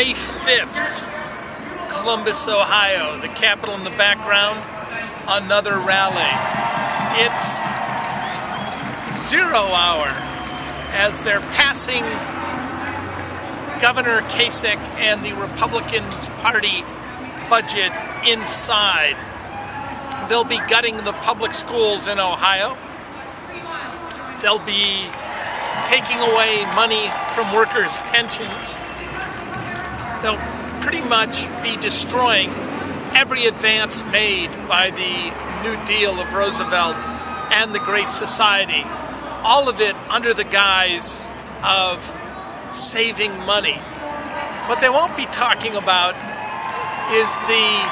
May 5th, Columbus, Ohio, the Capitol in the background, another rally. It's 0 hour as they're passing Governor Kasich and the Republican Party budget inside. They'll be gutting the public schools in Ohio. They'll be taking away money from workers' pensions. They'll pretty much be destroying every advance made by the New Deal of Roosevelt and the Great Society. All of it under the guise of saving money. What they won't be talking about is the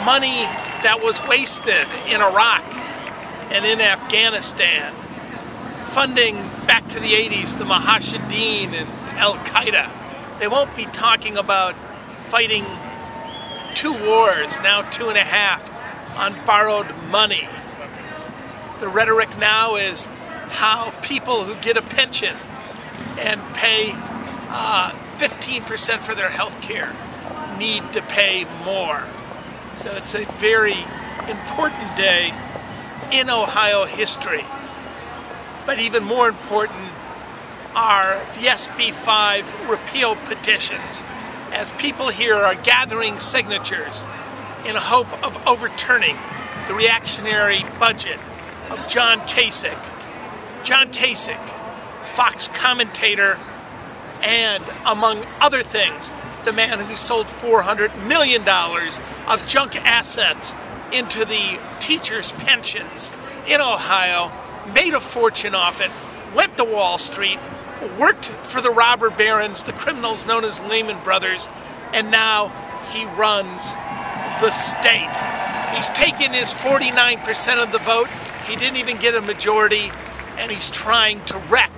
money that was wasted in Iraq and in Afghanistan, funding back to the 80s the Mujahideen and Al-Qaeda. They won't be talking about fighting 2 wars, now 2.5, on borrowed money. The rhetoric now is how people who get a pension and pay 15% for their health care need to pay more. So it's a very important day in Ohio history. But even more important are the SB 5 repeal petitions, as people here are gathering signatures in hope of overturning the reactionary budget of John Kasich. John Kasich, Fox commentator, and among other things, the man who sold $400 million of junk assets into the teachers' pensions in Ohio, made a fortune off it, went to Wall Street, worked for the robber barons, the criminals known as Lehman Brothers, and now he runs the state. He's taken his 49% of the vote. He didn't even get a majority, and he's trying to wreck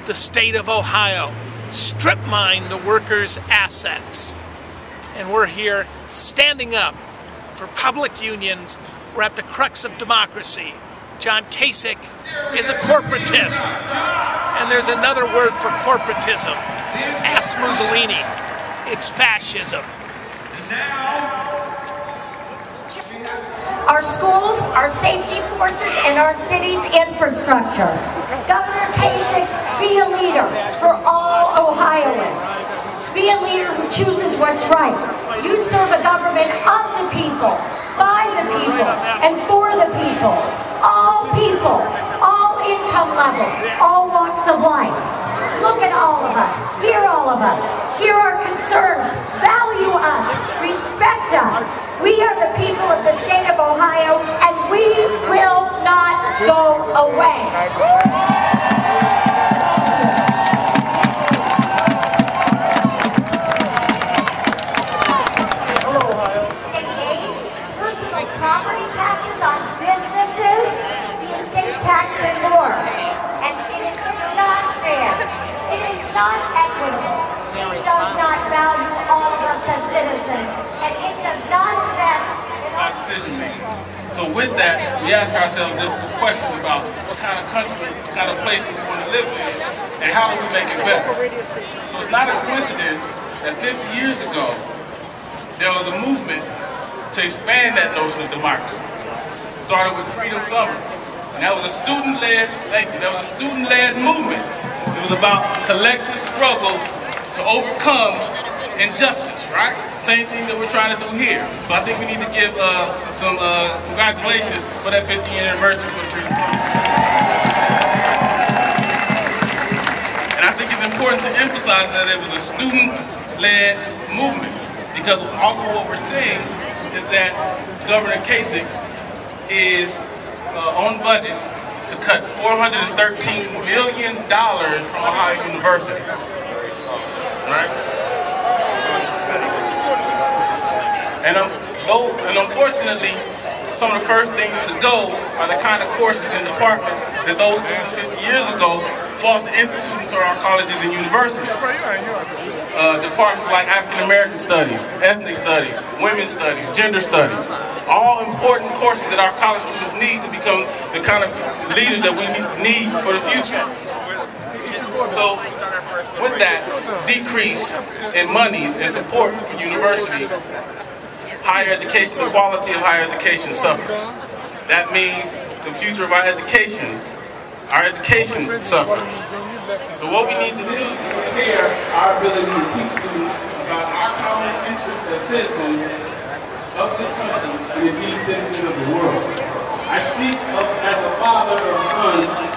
the state of Ohio, strip mine the workers' assets. And we're here standing up for public unions. We're at the crux of democracy. John Kasich is a corporatist, and there's another word for corporatism. Ask Mussolini. It's fascism. Our schools, our safety forces, and our city's infrastructure. Governor Kasich, be a leader for all Ohioans. Be a leader who chooses what's right. You serve a government of the people, by the people, and for the people. All people, all income levels, all walks of life. Look at all of us, hear all of us, hear our concerns, value us, respect us. We are the people of the state of Ohio, and we will not go away. Personal property taxes on businesses, the estate tax, and more. And it is not fair. It is not equitable. It does not value all of us as citizens. And it does not invest in our decisions. So with that, we ask ourselves difficult questions about what kind of country, what kind of place we want to live in, and how do we make it better. So it's not a coincidence that 50 years ago, there was a movement to expand that notion of democracy. It started with Freedom Summer. And that was a student-led, movement. It was about collective struggle to overcome injustice, right? Same thing that we're trying to do here. So I think we need to give some congratulations for that 50th anniversary for Freedom Summer. And I think it's important to emphasize that it was a student-led movement, because also what we're seeing is that Governor Kasich is on budget to cut $413 million from Ohio universities, right? And unfortunately, some of the first things to go are the kind of courses and departments that those students 50 years ago fought to institute into our colleges and universities. Departments like African American studies, ethnic studies, women's studies, gender studies. All important courses that our college students need to become the kind of leaders that we need for the future. So with that decrease in monies and support for universities, higher education, the quality of higher education suffers. That means the future of our education suffers. So what we need to do is prepare our ability to teach students about our common interests as citizens of this country and indeed citizens of the world. I speak as a father of a son